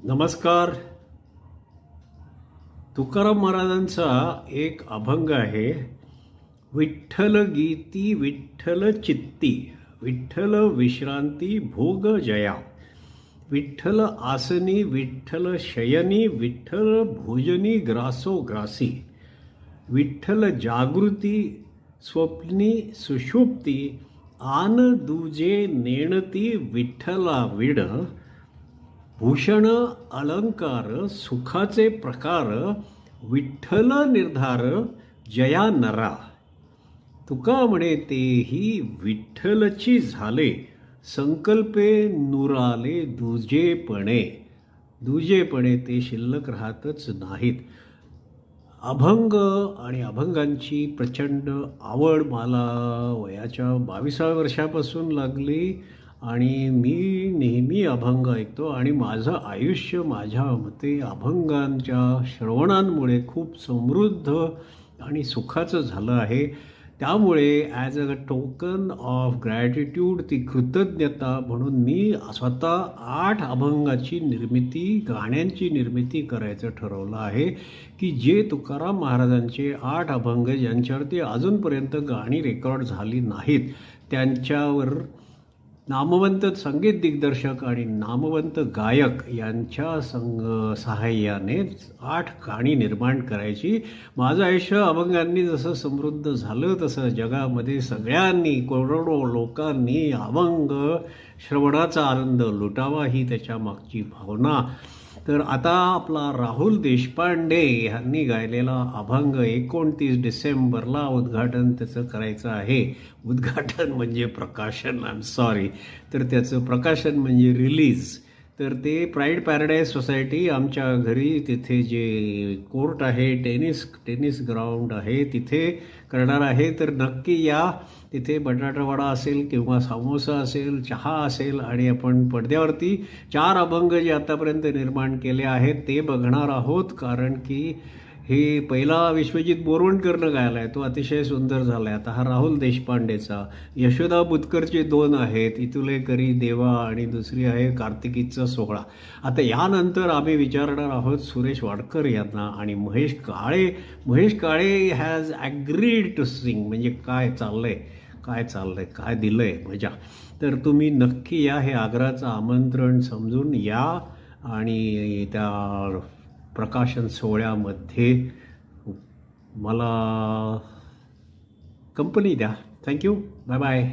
नमस्कार. तुकाराम महाराजांचा एक अभंग आहे. विठ्ठल गीती विठ्ठल चित्ती, विठ्ठल विश्रांती भोग जया, विठ्ठल आसनी विठ्ठल शयनी, विठ्ठल भोजनी ग्रासो ग्रासी, विठ्ठल जागृती स्वप्नी सुषुप्ती, आन दुजे नेणती विठ्ठला विड, भूषण अलंकार सुखाचे प्रकार, विठ्ठल निर्धार जया नरा. तुका म्हणे तेही विठ्ठलची झाले, संकल्पे नुराले दुजेपणे. दुजेपणे ते शिल्लक राहतच नाहीत. अभंग आणि अभंगांची प्रचंड आवड मला वयाच्या 22व्या वर्षापासून लागली आणि मी नेहमी अभंग ऐकतो आणि माझं आयुष्य माझ्या मते अभंगांच्या श्रवणांमुळे खूप समृद्ध आणि सुखाचं झालं आहे. त्यामुळे as a token of gratitude, ती कृतज्ञता म्हणून मी स्वतः 8 अभंगाची निर्मिती, गाण्यांची निर्मिती करायचं ठरवलं आहे की जे तुकाराम महाराजांचे 8 अभंग ज्यांच्यावरती अजूनपर्यंत गाणी रेकॉर्ड झाली नाहीत, त्यांच्यावर नामवंत संगीत दिग्दर्शक आणि नामवंत गायक यांच्या सहाय्याने 8 गाणी निर्माण करायची. माझं आयुष्य अभंगांनी जसं समृद्ध झालं तसं जगामध्ये सगळ्यांनी, करोडो लोकांनी अभंग श्रवणाचा आनंद लुटावा ही त्याच्या मागची भावना. तर आता आपला राहुल देशपांडे यांनी गायलेला अभंग 29 डिसेंबरला उद्घाटन त्याचं करायचं आहे. उद्घाटन म्हणजे प्रकाशन, आय एम सॉरी. तर त्याचं प्रकाशन म्हणजे रिलीज. तर ते प्राईड पॅराडाईज सोसायटी आमच्या घरी, तिथे जे कोर्ट आहे, टेनिस ग्राउंड आहे, तिथे करणार आहे. तर नक्की या. तिथे बटाटावडा असेल किंवा समोसा असेल, चहा असेल आणि आपण पडद्यावरती 4 अभंग जे आतापर्यंत निर्माण केले आहेत ते बघणार आहोत. कारण की हे पहिला विश्वजित बोरवणकरनं गायला आहे, तो अतिशय सुंदर झाला आहे. आता हा राहुल देशपांडेचा. यशोदा बुतकरचे 2 आहेत, इतुले करी देवा, आणि दुसरी आहे कार्तिकीचा सोहळा. आता यानंतर आम्ही विचारणार आहोत सुरेश वाडकर यांना आणि Mahesh Kale has agreed to sing. म्हणजे काय चाललंय, काय दिलंय मजा. तर तुम्ही नक्की या. हे आग्राचं आमंत्रण समजून या आणि त्या प्रकाशन सोहळ्यामध्ये मला कंपनी द्या. थँक्यू. Bye bye.